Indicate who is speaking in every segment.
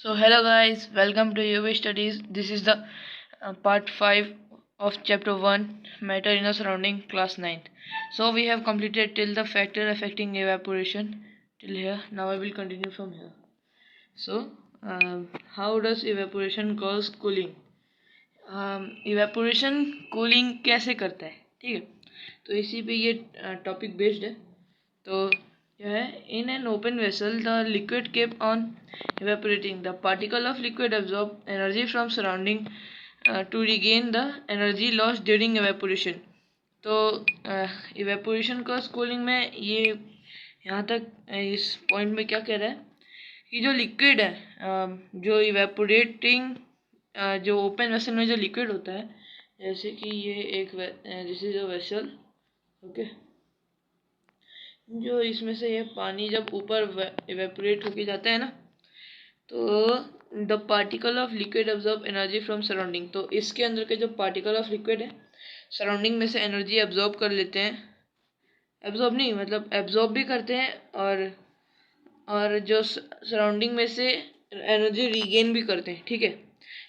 Speaker 1: So hello guys, welcome to UV Studies. This is the part 5 of chapter 1, Matter in a Surrounding, class 9th. So we have completed till the factor affecting evaporation till here. Now I will continue from here. So how does evaporation cause cooling? Evaporation cooling कैसे करता है, ठीक है। तो इसी पे ये topic based है। तो यह है, in an open vessel the liquid keep on evaporating. The particle of liquid absorb energy from surrounding to regain the energy lost during evaporation. तो evaporation cause cooling में ये यहाँ तक इस पॉइंट में क्या कह रहा है कि जो लिक्विड है जो इवेपोरेटिंग जो ओपन वेसल में जो लिक्विड होता है, जैसे कि ये एक this is a vessel, okay, जो इसमें से ये पानी जब ऊपर इवेपोरेट होके जाता है ना, तो the particle of liquid absorb energy from surrounding. तो इसके अंदर के जो पार्टिकल ऑफ लिक्विड है सराउंडिंग में से एनर्जी एब्जॉर्ब कर लेते हैं। एब्जॉर्ब नहीं, मतलब एब्जॉर्ब भी करते हैं और जो सराउंडिंग में से एनर्जी रीगेन भी करते हैं, ठीक है।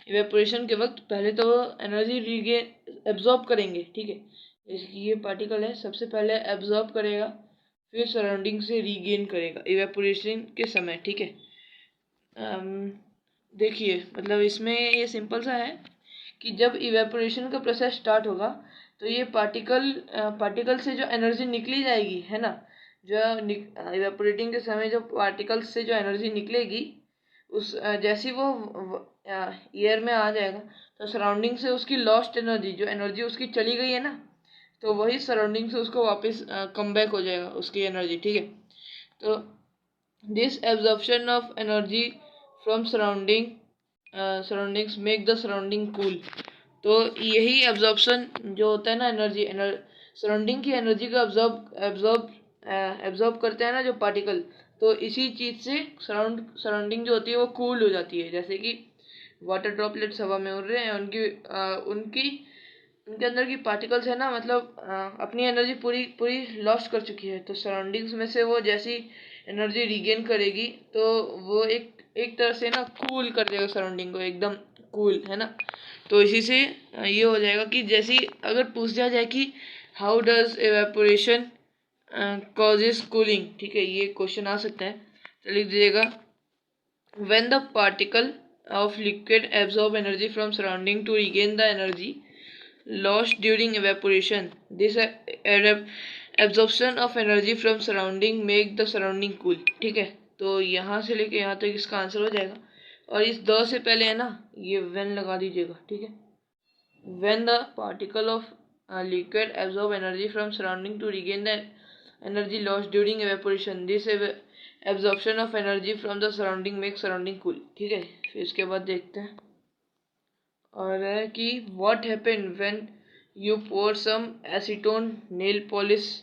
Speaker 1: इवेपोरेशन के वक्त पहले तो वो एनर्जी रीगेन एब्जॉर्ब करेंगे, ठीक है। जैसे कि ये पार्टिकल है, सबसे पहले एब्जॉर्ब करेगा, फिर सराउंडिंग से रीगेन करेगा इवेपोरेशन के समय, ठीक है। देखिए, मतलब इसमें ये सिंपल सा है कि जब इवेपोरेशन का प्रोसेस स्टार्ट होगा तो ये पार्टिकल से जो एनर्जी निकली जाएगी, है ना, जो इवेपोरेटिंग के समय जो पार्टिकल्स से जो एनर्जी निकलेगी, उस जैसी वो एयर में आ जाएगा तो सराउंडिंग से उसकी लॉस्ट एनर्जी, जो एनर्जी उसकी चली गई है ना, तो वही सराउंडिंग से उसको वापस कम बैक हो जाएगा उसकी एनर्जी, ठीक है। तो this absorption of energy from surroundings make the surrounding cool. तो यही एब्जॉर्प्शन जो होता है ना, एनर्जी सराउंडिंग की एनर्जी को एब्जॉर्ब करते हैं ना जो पार्टिकल, तो इसी चीज़ से सराउंडिंग जो होती है वो कूल हो जाती है। जैसे कि वाटर ड्रॉपलेट्स हवा में उड़ रहे हैं, उनके अंदर की पार्टिकल्स है ना, मतलब अपनी एनर्जी पूरी लॉस्ट कर चुकी है, तो सराउंडिंग्स में से वो जैसी एनर्जी रिगेन करेगी तो वो एक तरह से ना कूल कर देगा सराउंडिंग को, एकदम कूल, है ना। तो इसी से ये हो जाएगा कि जैसी अगर पूछ दिया जाए कि how does evaporation causes cooling, ठीक है, ये क्वेश्चन आ सकता है, तो लिख दीजिएगा when the particle of liquid absorb energy from surrounding to regain the energy lost during evaporation. This absorption of energy from surrounding make the surrounding cool, ठीक है। तो यहाँ से लेके यहाँ तक इसका आंसर हो जाएगा, और इस द से पहले है ना ये when लगा दीजिएगा, ठीक है। When the particle of liquid absorb energy from surrounding to regain the energy lost during evaporation, this absorption of energy from the surrounding makes surrounding cool, ठीक है। फिर इसके बाद देखते हैं और है कि what happen when you pour some acetone nail polish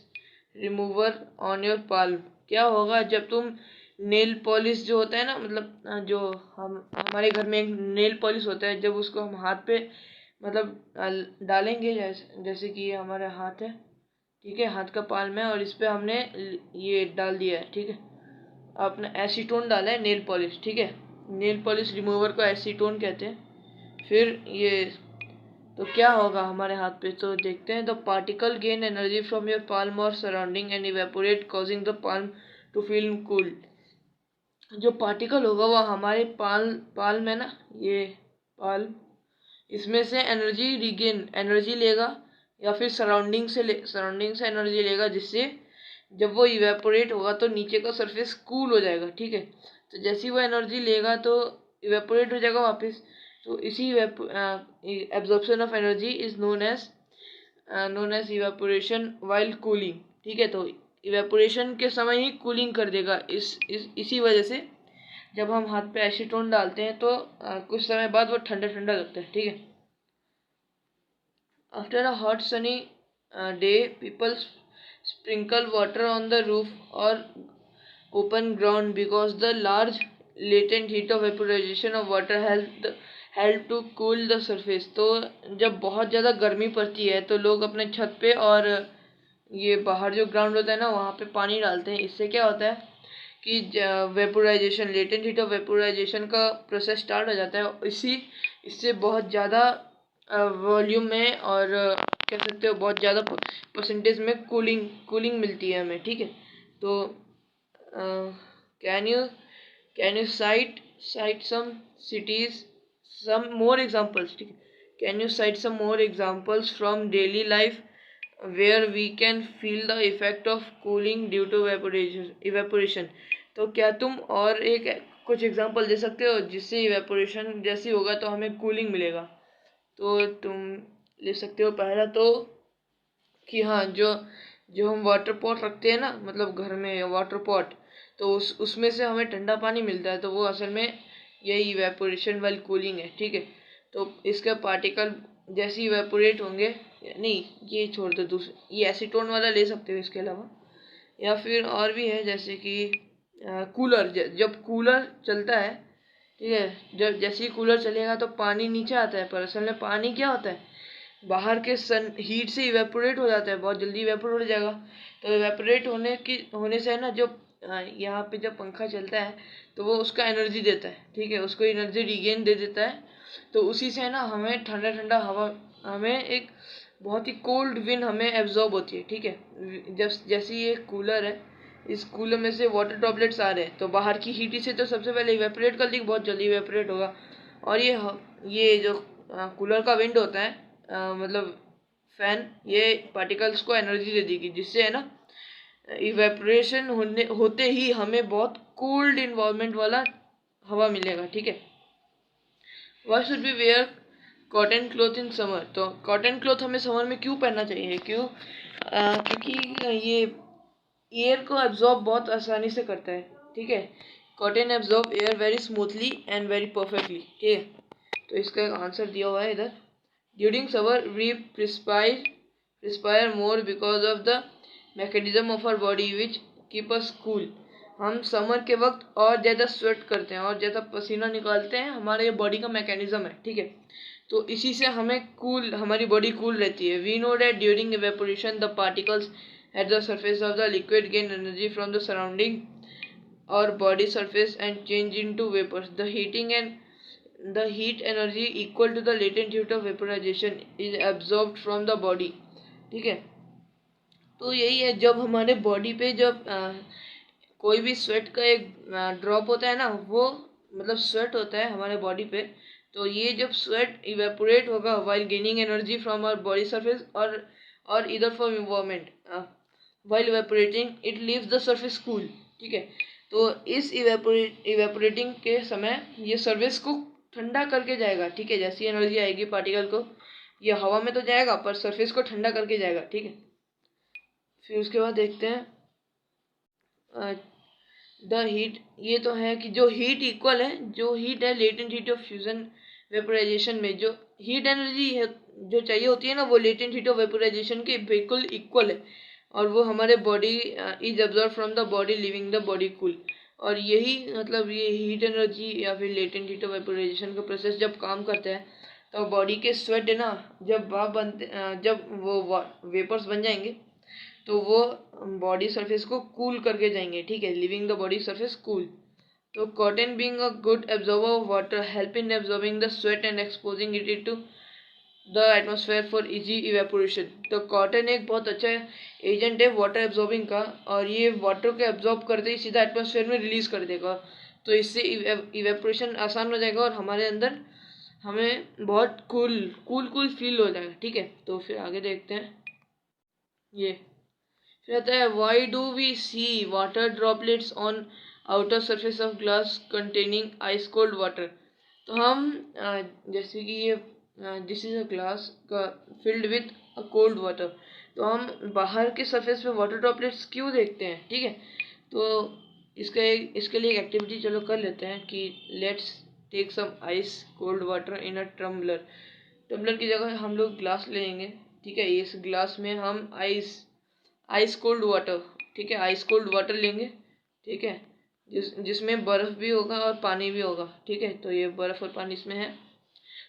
Speaker 1: remover on your palm। क्या होगा जब तुम नेल पॉलिश जो होता है ना, मतलब जो हमारे घर में एक नेल पॉलिश होता है, जब उसको हम हाथ पे मतलब डालेंगे, जैसे कि ये हमारा हाथ है, ठीक है, हाथ का पाल्म है, और इस पे हमने ये डाल दिया है, ठीक है, आपने एसीटोन डाला है नेल पॉलिश, ठीक है। नेल पॉलिश रिमूवर को एसीटोन कहते हैं। फिर ये तो क्या होगा हमारे हाथ पे, तो देखते हैं। The particle gain energy from your palm और surrounding and evaporate causing the palm to feel cool. जो पार्टिकल होगा वो हमारे पाल्म है ना, ये पाल्म, इसमें से एनर्जी लेगा, या फिर सराउंडिंग से एनर्जी लेगा, जिससे जब वो इवेपोरेट होगा तो नीचे का सरफेस कूल हो जाएगा, ठीक है। तो जैसी वो एनर्जी लेगा तो इवेपोरेट हो जाएगा वापस। तो इसी absorption of energy is known as evaporation while cooling, ठीक है। तो इवेपोरेशन के समय ही कूलिंग कर देगा। इसी वजह से जब हम हाथ पे एसीटोन डालते हैं तो कुछ समय बाद वो ठंडा ठंडा लगता है, ठीक है। After a hot sunny day people sprinkle water on the roof or open ground because the large latent heat of vaporization of water help to cool the surface। तो जब बहुत ज़्यादा गर्मी पड़ती है तो लोग अपने छत पे और ये बाहर जो ग्राउंड होता है ना, वहाँ पे पानी डालते हैं। इससे क्या होता है कि vaporisation, latent heat of vaporisation का प्रोसेस स्टार्ट हो जाता है। इससे बहुत ज़्यादा वॉल्यूम में और कह सकते हो बहुत ज़्यादा परसेंटेज में कूलिंग मिलती है हमें, ठीक है। तो can you cite some cities, some more examples, ठीक है। Can you cite some more examples from daily life where we can feel the effect of cooling due to evaporation। तो क्या तुम और कुछ एग्जांपल दे सकते हो जिससे इवेपोरेशन जैसी होगा तो हमें कूलिंग मिलेगा? तो तुम ले सकते हो पहला तो कि हाँ, जो जो हम वाटर पॉट रखते हैं ना, मतलब घर में वाटर पॉट, तो उसमें से हमें ठंडा पानी मिलता है, तो वो असल में यही इवेपोरेशन वाली कूलिंग है, ठीक है। तो इसके पार्टिकल जैसे इवेपोरेट होंगे, नहीं ये छोड़ दो, दूसरे ये एसीटोन वाला ले सकते हो इसके अलावा। या फिर और भी है जैसे कि कूलर, जब कूलर चलता है, ठीक है, जब जैसे ही कूलर चलेगा तो पानी नीचे आता है, पर असल में पानी क्या होता है, बाहर के सन हीट से इवेपोरेट हो जाता है, बहुत जल्दी इवेपोरेट हो जाएगा। तो इवेपोरेट होने से है ना, जो यहाँ पे जब पंखा चलता है तो वो उसका एनर्जी देता है, ठीक है, उसको एनर्जी रिगेन दे देता है। तो उसी से है ना हमें ठंडा ठंडा हवा, हमें एक बहुत ही कोल्ड विंड हमें एब्जॉर्ब होती है, ठीक है। जब जैसे ये कूलर है, इस कूलर में से वाटर ड्रॉपलेट्स आ रहे हैं, तो बाहर की हीट इसे तो सबसे पहले इवेपोरेट कर दी, बहुत जल्दी इवेपोरेट होगा। और ये जो कूलर का विंड होता है, मतलब फैन, ये पार्टिकल्स को एनर्जी दे देगी, जिससे है ना इवेपोरेशन होते ही हमें बहुत कोल्ड इन्वायरमेंट वाला हवा मिलेगा, ठीक है। Why should be where cotton cloth in summer? तो कॉटन क्लॉथ हमें समर में क्यों पहनना चाहिए? क्योंकि ये एयर को एब्जॉर्ब बहुत आसानी से करता है, ठीक है। Cotton absorb air very smoothly and very perfectly, ठीक है। तो इसका एक आंसर दिया हुआ है इधर। During summer we perspire more because of the mechanism of our body which keep us cool. हम समर के वक्त और ज़्यादा स्वेट करते हैं और ज़्यादा पसीना निकालते हैं, हमारे ये बॉडी का मैकेनिज्म है, ठीक है। तो इसी से हमें हमारी बॉडी कूल रहती है। We know that during evaporation the particles at the surface of the liquid gain energy from the surrounding or body surface and change into vapors. The heat energy equal to the latent heat of vaporization is absorbed from the body, ठीक है। तो यही है, जब हमारे body पे जब कोई भी स्वेट का एक ड्रॉप होता है ना, वो मतलब स्वेट होता है हमारे बॉडी पे, तो ये जब स्वेट इवेपोरेट होगा while gaining energy from our body surface और इधर from environment, while evaporating it leaves the surface cool, ठीक है। तो इस इवेपोरेटिंग के समय ये सरफेस को ठंडा करके जाएगा, ठीक है। जैसी एनर्जी आएगी पार्टिकल को, ये हवा में तो जाएगा पर सरफेस को ठंडा करके जाएगा, ठीक है। फिर उसके बाद देखते हैं द हीट। ये तो है कि जो हीट इक्वल है, जो हीट है latent heat of fusion vaporisation में, जो हीट एनर्जी है जो चाहिए होती है ना, वो लेटेंट हीट ऑफ वेपोराइजेशन के बिल्कुल इक्वल है, और वो हमारे body is absorb from the body living the body cool. और यही मतलब ये हीट एनर्जी या फिर लेटेंट हीट ऑफ वेपोराइजेशन का प्रोसेस जब काम करता है, तो बॉडी के स्वेट है ना, जब भाप बनते जब वो वेपर्स बन जाएंगे, तो वो बॉडी सरफेस को कूल करके जाएंगे, ठीक है, leaving the body surface cool. तो cotton being a good absorber of water help in absorbing the sweat and exposing it to the atmosphere for easy evaporation. तो कॉटन एक बहुत अच्छा एजेंट है वाटर एब्जॉर्बिंग का, और ये वाटर को एब्जॉर्ब करते ही सीधा एटमोसफेयर में रिलीज कर देगा, तो इससे इवेपोरेशन आसान हो जाएगा और हमारे अंदर हमें बहुत कूल फील हो जाएगा, ठीक है। तो फिर आगे देखते हैं। ये फिर आता है why do we see water droplets on outer surface of glass containing ice cold water. तो हम जैसे कि ये दिस इज अ ग्लास का filled with a cold water, तो हम बाहर के सरफेस पे वाटर ड्रॉपलेट्स क्यों देखते हैं, ठीक है। तो इसके लिए एक एक्टिविटी चलो कर लेते हैं कि let's take some ice cold water in a tumbler की जगह हम लोग ग्लास लेंगे, ठीक है। इस ग्लास में हम आइस कोल्ड वाटर, ठीक है, आइस कोल्ड वाटर लेंगे, ठीक है, जिसमें बर्फ भी होगा और पानी भी होगा, ठीक है। तो ये बर्फ और पानी इसमें है।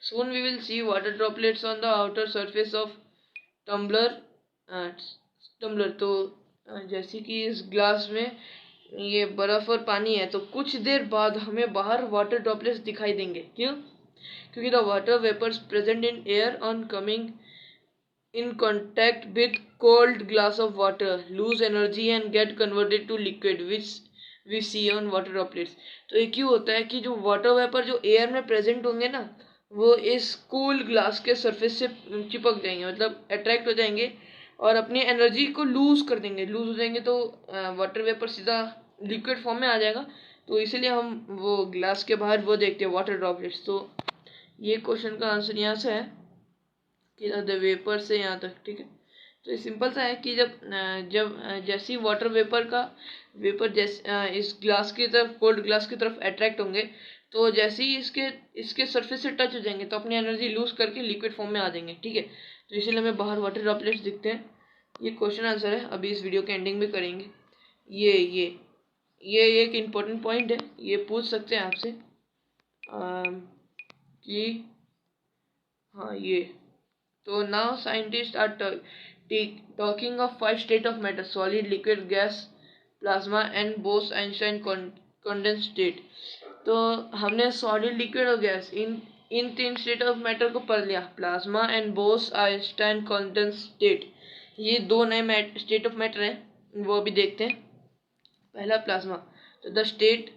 Speaker 1: Soon we will see water droplets on the outer surface of tumbler. Tumbler तो जैसे कि इस ग्लास में ये बर्फ और पानी है, तो कुछ देर बाद हमें बाहर वाटर ड्रॉपलेट्स दिखाई देंगे। क्यों? क्योंकि the water vapours present in air on coming in contact with cold glass of water lose energy and get converted to liquid which we see on water droplets। तो ये क्यों होता है कि जो वाटर वेपर जो एयर में present होंगे ना, वो इस कूल ग्लास के सरफेस से चिपक जाएंगे, मतलब अट्रैक्ट हो जाएंगे और अपनी एनर्जी को लूज कर देंगे। लूज हो जाएंगे तो वाटर वेपर सीधा लिक्विड फॉर्म में आ जाएगा। तो इसलिए हम वो ग्लास के बाहर वो देखते हैं वाटर ड्रॉपलेट्स। तो ये क्वेश्चन का आंसर यहाँ से है कि द वेपर से यहाँ तक। ठीक है, तो ये सिंपल सा है कि जब जैसे ही वाटर वेपर का वेपर जैसे इस ग्लास की तरफ, कोल्ड ग्लास की तरफ अट्रैक्ट होंगे, तो जैसे ही इसके सरफेस से टच हो जाएंगे तो अपनी एनर्जी लूज करके लिक्विड फॉर्म में आ जाएंगे। ठीक है, तो इसीलिए हमें बाहर वाटर ड्रॉपलेट्स दिखते हैं। ये क्वेश्चन आंसर है। अभी इस वीडियो के एंडिंग में करेंगे। ये एक इम्पोर्टेंट पॉइंट है, ये पूछ सकते हैं आपसे कि हाँ ये। तो now scientist are talking of 5 state of matter: solid, liquid, gas, plasma and Bose Einstein condense state. तो हमने सॉलिड, लिक्विड और gas in 3 state of matter को पढ़ लिया। Plasma and Bose Einstein condense state, ये 2 नए स्टेट ऑफ मैटर हैं, वो अभी देखते हैं। पहला प्लाज्मा। तो the state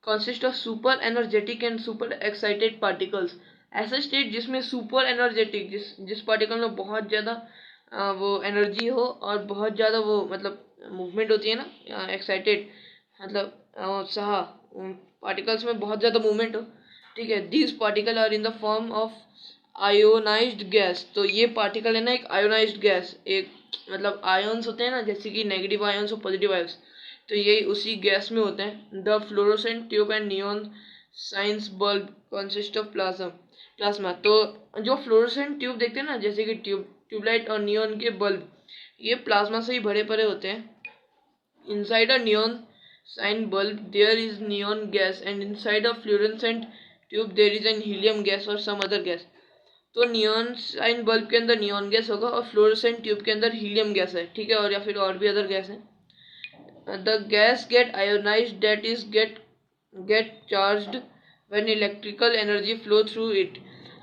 Speaker 1: consist of super energetic and super excited particles. ऐसा स्टेट जिसमें सुपर एनर्जेटिक, जिस पार्टिकल में बहुत ज़्यादा वो एनर्जी हो और बहुत ज़्यादा वो मतलब मूवमेंट होती है ना, एक्साइटेड मतलब उत्साह, पार्टिकल्स में बहुत ज़्यादा मूवमेंट हो। ठीक है, these particle are in the form of ionised gas. तो ये पार्टिकल है ना एक आयोनाइज्ड गैस, एक मतलब आयन्स होते हैं ना, जैसे कि नेगेटिव आयन्स और पॉजिटिव आयन्स, तो ये उसी गैस में होते हैं। The fluorescent tube and neon science bulb consist of plasma. तो जो फ्लोरोसेंट ट्यूब देखते हैं ना, जैसे कि ट्यूबलाइट और नियॉन के बल्ब, ये प्लाज्मा से ही भरे पड़े होते हैं। Inside a neon sign bulb there is neon gas and inside a fluorescent tube there is an helium gas और सम अदर गैस। तो नियॉन साइन बल्ब के अंदर नियॉन गैस होगा और फ्लोरोसेंट ट्यूब के अंदर हीलियम गैस है। ठीक है, और या फिर और भी अदर गैस है। The gas get ionized, that is get charged when electrical energy flow through it।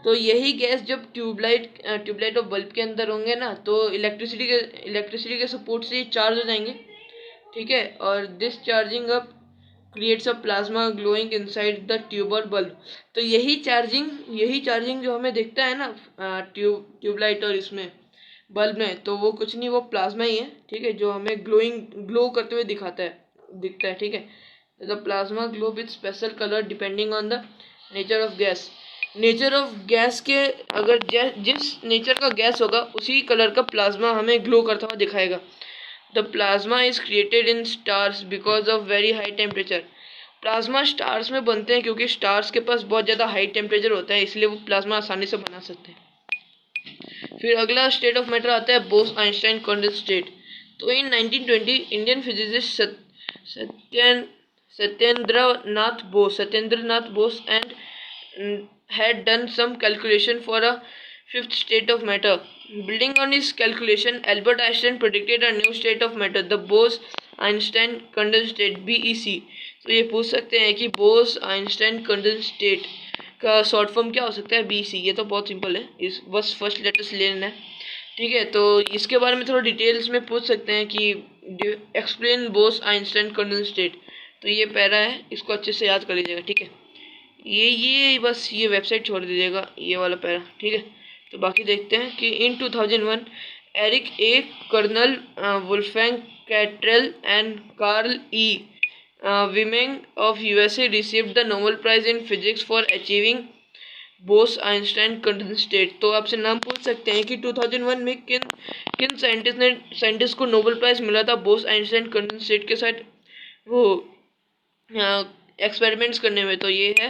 Speaker 1: तो यही गैस जब ट्यूबलाइट और बल्ब के अंदर होंगे ना, तो इलेक्ट्रिसिटी के सपोर्ट से चार्ज हो जाएंगे। ठीक है, और this charging up creates a plasma glowing inside the tube और बल्ब। तो यही चार्जिंग जो हमें दिखता है ना ट्यूबलाइट और इसमें बल्ब में, तो वो कुछ नहीं, वो प्लाज्मा ही है। ठीक है, जो हमें ग्लो करते हुए दिखता है। ठीक है, the plasma glow with special colour depending on the nature of gas. Nature of gas के अगर जिस नेचर का गैस होगा उसी कलर का प्लाज्मा हमें ग्लो करता हुआ दिखाएगा। The plasma is created in stars because of very high temperature. Plasma stars में बनते हैं क्योंकि स्टार्स के पास बहुत ज़्यादा हाई टेम्परेचर होता है, इसलिए वो प्लाज्मा आसानी से बना सकते हैं। फिर अगला स्टेट ऑफ मैटर आता है बोस आइंस्टाइन कंडेंस स्टेट। तो इन 1920 Indian physicist Satyendranath Bose and had done some calculation for a 5th state of matter. Building on his calculation, Albert Einstein predicted a new state of matter, the Bose-Einstein condensed state (BEC). तो ये पूछ सकते हैं कि Bose Einstein condense state का short form क्या हो सकता है? BEC। ये तो बहुत सिंपल है, इस बस फर्स्ट लेटर से लेना है। ठीक है, तो इसके बारे में थोड़ा डिटेल्स में पूछ सकते हैं कि explain Bose Einstein condense state. तो ये पैरा है, इसको अच्छे से याद कर लीजिएगा। ठीक है, ये बस ये वेबसाइट छोड़ दीजिएगा, ये वाला पैरा। ठीक है, तो बाकी देखते हैं कि in 2001 Eric A Cornell, Wolfgang Ketterle and Carl E Wieman of USA received the Nobel prize in physics for achieving Bose Einstein condense state. तो आपसे नाम पूछ सकते हैं कि 2001 में किन साइंटिस्ट को नोबेल प्राइज मिला था बोस आइंस्टाइन कंडेंस स्टेट के साथ वो एक्सपेरिमेंट्स करने में। तो ये है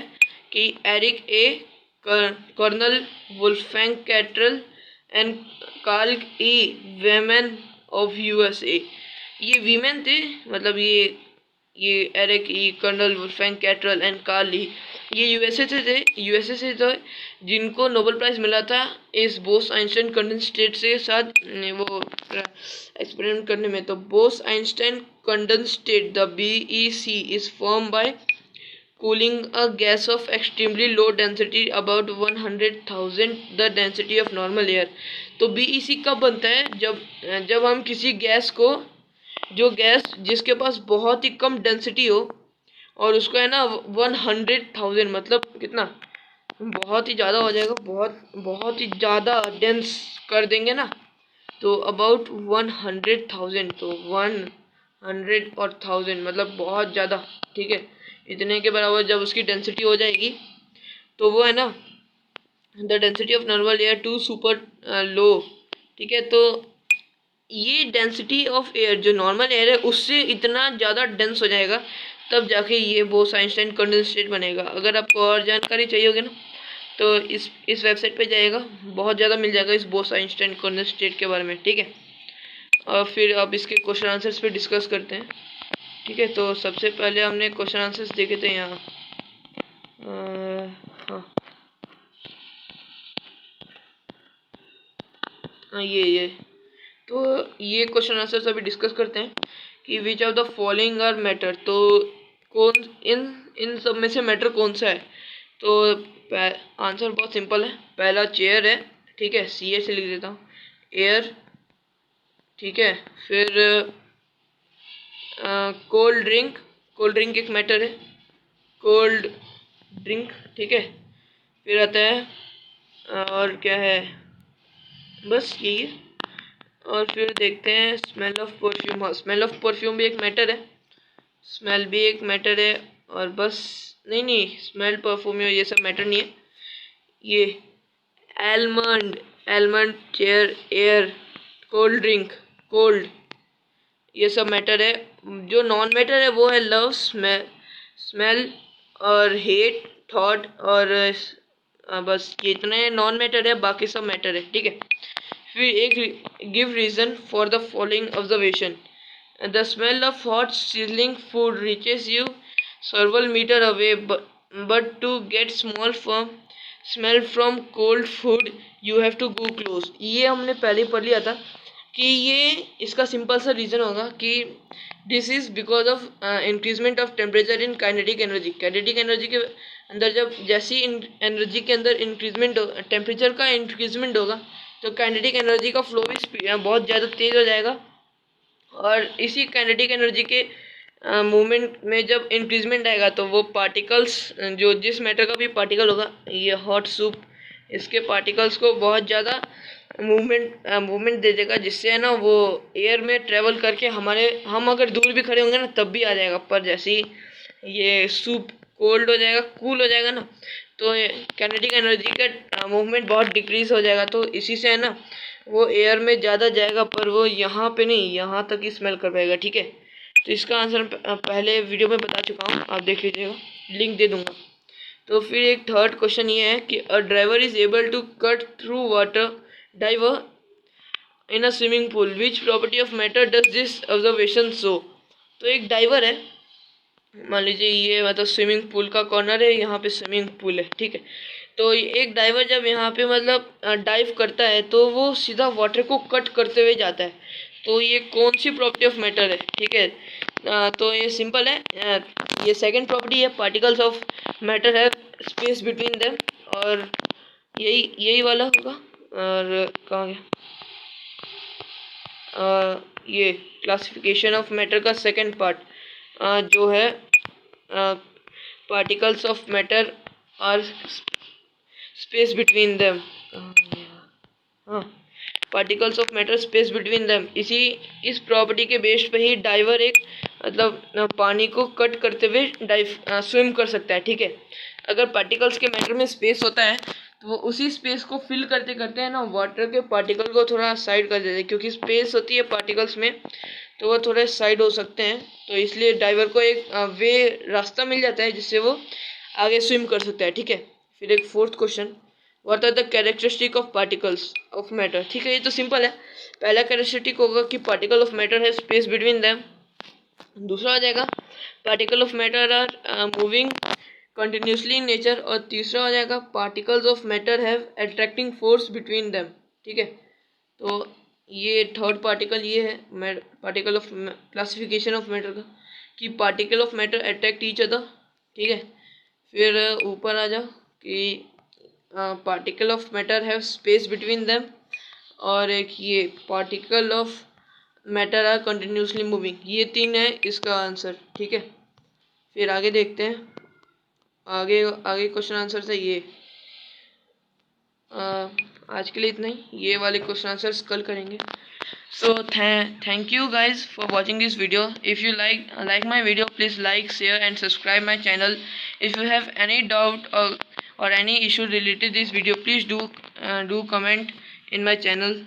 Speaker 1: कि Eric A Cornell, Wolfgang Ketterle and Carl E Wieman of USA। ये वीमेन थे, मतलब ये ये Eric E, Cornell Wolfgang Ketterle and Carl Lee, ये यूएसए से थे जिनको नोबेल प्राइज़ मिला था इस बोस आइंस्टाइन कंडेंस्ड स्टेट के साथ वो एक्सपेरिमेंट करने में। तो Bose Einstein condensed state the BEC is form by cooling a gas of extremely low density about 100,000 the density of normal air। तो BEC कब बनता है? जब हम किसी गैस को, जो गैस जिसके पास बहुत ही कम डेंसिटी हो और उसको है ना 100,000 मतलब कितना, बहुत ही ज़्यादा हो जाएगा, बहुत ही ज़्यादा डेंस कर देंगे ना, तो अबाउट 100,000, तो 100 और 1000 मतलब बहुत ज़्यादा, ठीक है। इतने के बराबर जब उसकी डेंसिटी हो जाएगी तो वो है ना the density of normal air to super low, ठीक है। तो ये डेंसिटी ऑफ एयर जो नॉर्मल एयर है उससे इतना ज़्यादा डेंस हो जाएगा, तब जाके ये बोस आइंस्टाइन कंडेंस्ड स्टेट बनेगा। अगर आपको और जानकारी चाहिए होगी ना तो इस वेबसाइट पे जाएगा, बहुत ज़्यादा मिल जाएगा इस बोस आइंस्टाइन कंडेंस्ड स्टेट के बारे में, ठीक है। और फिर अब इसके क्वेश्चन आंसर्स पे डिस्कस करते हैं, ठीक है। तो सबसे पहले हमने क्वेश्चन आंसर्स देखे थे यहाँ, हाँ ये तो ये क्वेश्चन आंसर्स अभी डिस्कस करते हैं कि which of the following are matter. तो कौन इन सब में से मैटर कौन सा है? तो आंसर बहुत सिंपल है, पहला चेयर है, ठीक है, CA से लिख देता हूँ, एयर, ठीक है। फिर कोल्ड ड्रिंक एक मैटर है, कोल्ड ड्रिंक, ठीक है। फिर आता है और क्या है, बस यही है। और फिर देखते हैं स्मेल ऑफ परफ्यूम, हाँ स्मेल ऑफ परफ्यूम भी एक मैटर है, स्मेल भी एक मैटर है। और बस नहीं स्मेल परफ्यूम ये सब मैटर नहीं है। ये almond chair air cold drink cold, ये सब मैटर है। जो नॉन मैटर है वो है लव, स्मेल और हेट, थॉट और बस ये इतने नॉन मैटर है, बाकी सब मैटर है, ठीक है। फिर एक give reason for the following observation, the smell of hot sizzling food reaches you several metre away but to get smell from cold food you have to go close. ये हमने पहले पढ़ लिया था कि ये इसका सिंपल सा रीज़न होगा कि this is because of increment of temperature in kinetic energy. Kinetic energy के अंदर जब जैसी एनर्जी के अंदर इंक्रीजमेंट टेम्परेचर का इंक्रीजमेंट होगा तो काइनेटिक एनर्जी का फ्लो भी बहुत ज़्यादा तेज़ हो जाएगा। और इसी काइनेटिक एनर्जी के मूवमेंट में जब इंक्रीजमेंट आएगा तो वो पार्टिकल्स, जो जिस मैटर का भी पार्टिकल होगा, ये हॉट सूप, इसके पार्टिकल्स को बहुत ज़्यादा मूवमेंट दे देगा, जिससे है ना वो एयर में ट्रेवल करके हम अगर दूर भी खड़े होंगे ना तब भी आ जाएगा। पर जैसे ही ये सूप कोल्ड हो जाएगा, कूल हो जाएगा ना, तो काइनेटिक एनर्जी का मूवमेंट बहुत डिक्रीज हो जाएगा। तो इसी से है ना वो एयर में ज़्यादा जाएगा, पर वो यहाँ पे नहीं, यहाँ तक ही स्मेल कर पाएगा, ठीक है। तो इसका आंसर पहले वीडियो में बता चुका हूँ, आप देख लीजिएगा, लिंक दे दूँगा। तो फिर एक थर्ड क्वेश्चन ये है कि a driver is able to cut through water diver in a swimming pool, which property of matter does this observation show. तो एक डाइवर है, मान लीजिए ये मतलब स्विमिंग पूल का कॉर्नर है, यहाँ पे स्विमिंग पूल है, ठीक है। तो एक डाइवर जब यहाँ पे मतलब डाइव करता है तो वो सीधा वाटर को कट करते हुए जाता है। तो ये कौन सी प्रॉपर्टी ऑफ मैटर है, ठीक है। तो ये सिंपल है, ये सेकंड प्रॉपर्टी है, पार्टिकल्स ऑफ मैटर है स्पेस बिटवीन देम, और यही वाला होगा। और कहाँ गया, ये क्लासिफिकेशन ऑफ मैटर का सेकंड पार्ट जो है पार्टिकल्स ऑफ मैटर और स्पेस बिटवीन देम, हाँ particles of matter space between them. इस प्रॉपर्टी के बेस पे ही डाइवर एक मतलब पानी को कट करते हुए स्विम कर सकता है, ठीक है। अगर पार्टिकल्स के मैटर में स्पेस होता है तो वो उसी स्पेस को फिल करते करते है ना वाटर के पार्टिकल को थोड़ा साइड कर देते हैं, क्योंकि स्पेस होती है पार्टिकल्स में तो वो थोड़े साइड हो सकते हैं। तो इसलिए डाइवर को एक रास्ता मिल जाता है जिससे वो आगे स्विम कर सकता है, ठीक है। फिर एक fourth question, what are the characteristic of particles of matter, ठीक है। ये तो सिंपल है, पहला कैरेक्टरिस्टिक होगा कि पार्टिकल ऑफ मैटर है स्पेस बिटवीन देम। दूसरा आ जाएगा particle of matter are moving continuously in nature, और तीसरा हो जाएगा particles of matter have attracting force between them. ठीक है, तो ये थर्ड पार्टिकल ये है particle of classification of matter का, कि particle of matter attract each other. ठीक है, फिर ऊपर आ जाओ कि particle of matter have space between them, और एक ये particle of matter are continuously moving. ये तीन है इसका आंसर। ठीक है, फिर आगे देखते हैं। आगे आगे क्वेश्चन आंसर है ये। आज के लिए इतना ही, ये वाले क्वेश्चन आंसर्स कल करेंगे। So thank you guys for watching this video. If you like my video, please like, share and subscribe my channel. If you have any doubt or any issue related to this video, please do comment in my channel.